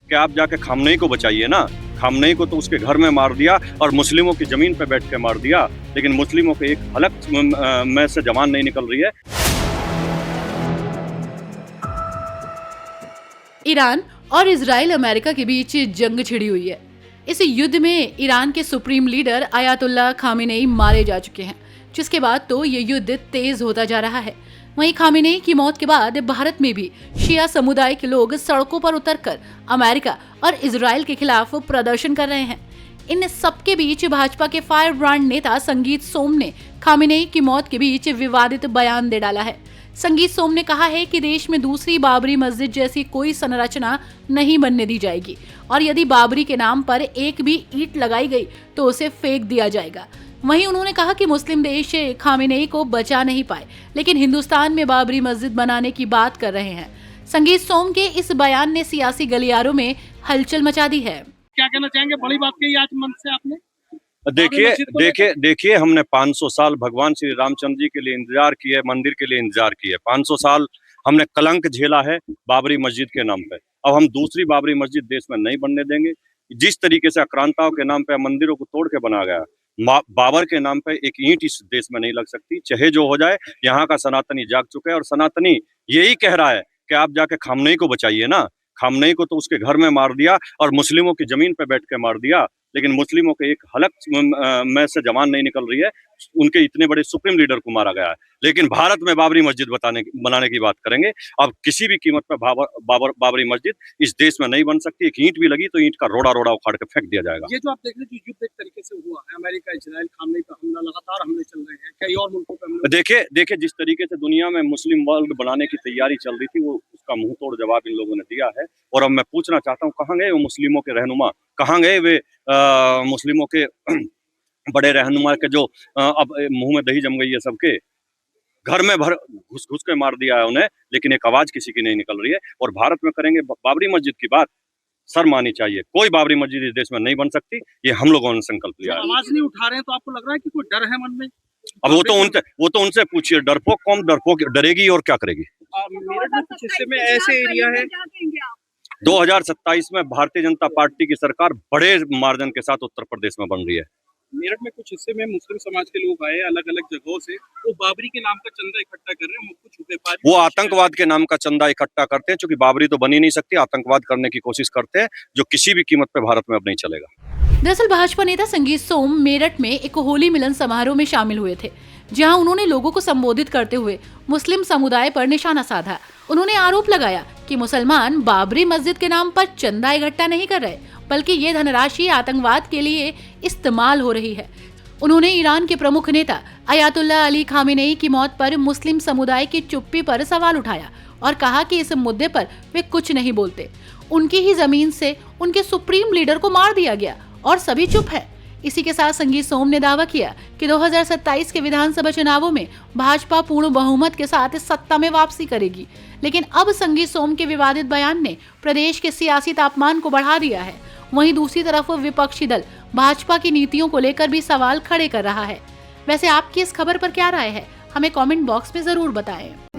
कि आप जाके खामनेई को बचाइए ना। खामनेई को तो उसके घर में मार दिया और मुस्लिमों की जमीन पे बैठ के मार दिया, लेकिन मुस्लिमों के एक हलक में से जबान नहीं निकल रही है। ईरान और इजराइल अमेरिका के बीच जंग छिड़ी हुई है। इस युद्ध में ईरान के सुप्रीम लीडर अयातुल्ला खामेनेई मारे जा चुके हैं, जिसके बाद तो ये युद्ध तेज होता जा रहा है। वहीं खामेनेई की मौत के बाद भारत में भी शिया समुदाय के लोग सड़कों पर उतरकर अमेरिका और इजराइल के खिलाफ प्रदर्शन कर रहे हैं। इन सबके बीच भाजपा के फायर ब्रांड नेता संगीत सोम ने खामेनेई की मौत के बीच विवादित बयान दे डाला है। संगीत सोम ने कहा है कि देश में दूसरी बाबरी मस्जिद जैसी कोई संरचना नहीं बनने दी जाएगी और यदि बाबरी के नाम पर एक भी ईंट लगाई गई तो उसे फेंक दिया जाएगा। वहीं उन्होंने कहा कि मुस्लिम देश खामेनेई को बचा नहीं पाए, लेकिन हिंदुस्तान में बाबरी मस्जिद बनाने की बात कर रहे हैं। संगीत सोम के इस बयान ने सियासी गलियारों में हलचल मचा दी है। क्या कहना चाहेंगे? बड़ी बात कही आज मन से आपने। देखिए हमने 500 साल भगवान श्री रामचंद्र जी के लिए इंतजार किए, मंदिर के लिए इंतजार किए। 500 साल हमने कलंक झेला है बाबरी मस्जिद के नाम पे। अब हम दूसरी बाबरी मस्जिद देश में नहीं बनने देंगे। जिस तरीके से आक्रांताओं के नाम पे मंदिरों को तोड़ के बनाया गया, बाबर के नाम पे एक ईंट इस देश में नहीं लग सकती। चाहे जो हो जाए, यहाँ का सनातनी जाग चुका है और सनातनी यही कह रहा है कि आप जाके खामनेई को बचाइए ना। खामनेई को तो उसके घर में मार दिया और मुस्लिमों की जमीन पे बैठ के मार दिया, लेकिन मुस्लिमों के एक हलक में से जबान नहीं निकल रही है। उनके इतने बड़े सुप्रीम लीडर को मारा गया है, लेकिन भारत में बाबरी मस्जिद बनाने की बात करेंगे। अब किसी भी कीमत पर बाबरी मस्जिद इस देश में नहीं बन सकती। एक ईंट भी लगी तो ईंट का रोड़ा रोड़ा उखाड़ के फेंक दिया जाएगा। ये जो आप देख रहे हैं युद्ध एक तरीके से हुआ है, अमेरिका इजराइल खामनेई पे हमला, लगातार हमले चल रहे हैं, कई और मुल्कों पे हमले। देखिए जिस तरीके से दुनिया में मुस्लिम वर्ल्ड बनाने की तैयारी चल रही थी, वो उसका मुंह तोड़ जवाब इन लोगों ने दिया है। और अब मैं पूछना चाहता हूँ, कहाँ गए वो मुस्लिमों के रहनुमा? कहाँ गए वे मुस्लिमों के बड़े रहनुमा के जो अब मुंह में दही जम गई है सबके? घर में भर घुस के मार दिया है उन्हें, लेकिन एक आवाज किसी की नहीं निकल रही है। और भारत में करेंगे बाबरी मस्जिद की बात, शर्म आनी चाहिए। कोई बाबरी मस्जिद इस देश में नहीं बन सकती, ये हम लोगों ने संकल्प लिया है। आवाज नहीं उठा रहे हैं तो आपको लग रहा है कि कोई डर है मन में? अब वो तो उनसे पूछिए। डरपोक कौन डरपोक डरेगी और क्या करेगी? मेरठ में कुछ हिस्से में ऐसे एरिया है। 2027 में भारतीय जनता पार्टी की सरकार बड़े मार्जिन के साथ उत्तर प्रदेश में बन रही है। मेरठ में कुछ हिस्से में मुस्लिम समाज के लोग आए अलग अलग जगहों से, वो बाबरी के नाम का चंदा इकट्ठा कर रहे हैं, मुझको छुपे पारी। वो आतंकवाद के नाम का चंदा इकट्ठा करते हैं, क्योंकि बाबरी तो बनी नहीं सकती। आतंकवाद करने की कोशिश करते हैं, जो किसी भी कीमत पे भारत में अब नहीं चलेगा। दरअसल भाजपा नेता संगीत सोम मेरठ में एक होली मिलन समारोह में शामिल हुए थे, जहां उन्होंने लोगों को संबोधित करते हुए मुस्लिम समुदाय पर निशाना साधा। उन्होंने आरोप लगाया कि मुसलमान बाबरी मस्जिद के नाम पर चंदा इकट्ठा नहीं कर रहे, बल्कि ये धनराशि आतंकवाद के लिए इस्तेमाल हो रही है। उन्होंने ईरान के प्रमुख नेता अयातुल्ला अली खामेनेई की मौत पर मुस्लिम समुदाय की चुप्पी पर सवाल उठाया और कहा कि इस मुद्दे पर वे कुछ नहीं बोलते। उनकी ही जमीन से उनके सुप्रीम लीडर को मार दिया गया और सभी चुप है। इसी के साथ संगीत सोम ने दावा किया कि 2027 के विधानसभा चुनावों में भाजपा पूर्ण बहुमत के साथ सत्ता में वापसी करेगी। लेकिन अब संगीत सोम के विवादित बयान ने प्रदेश के सियासी तापमान को बढ़ा दिया है। वहीं दूसरी तरफ विपक्षी दल भाजपा की नीतियों को लेकर भी सवाल खड़े कर रहा है। वैसे आपकी इस खबर पर क्या राय है, हमें कमेंट बॉक्स में जरूर बताएं।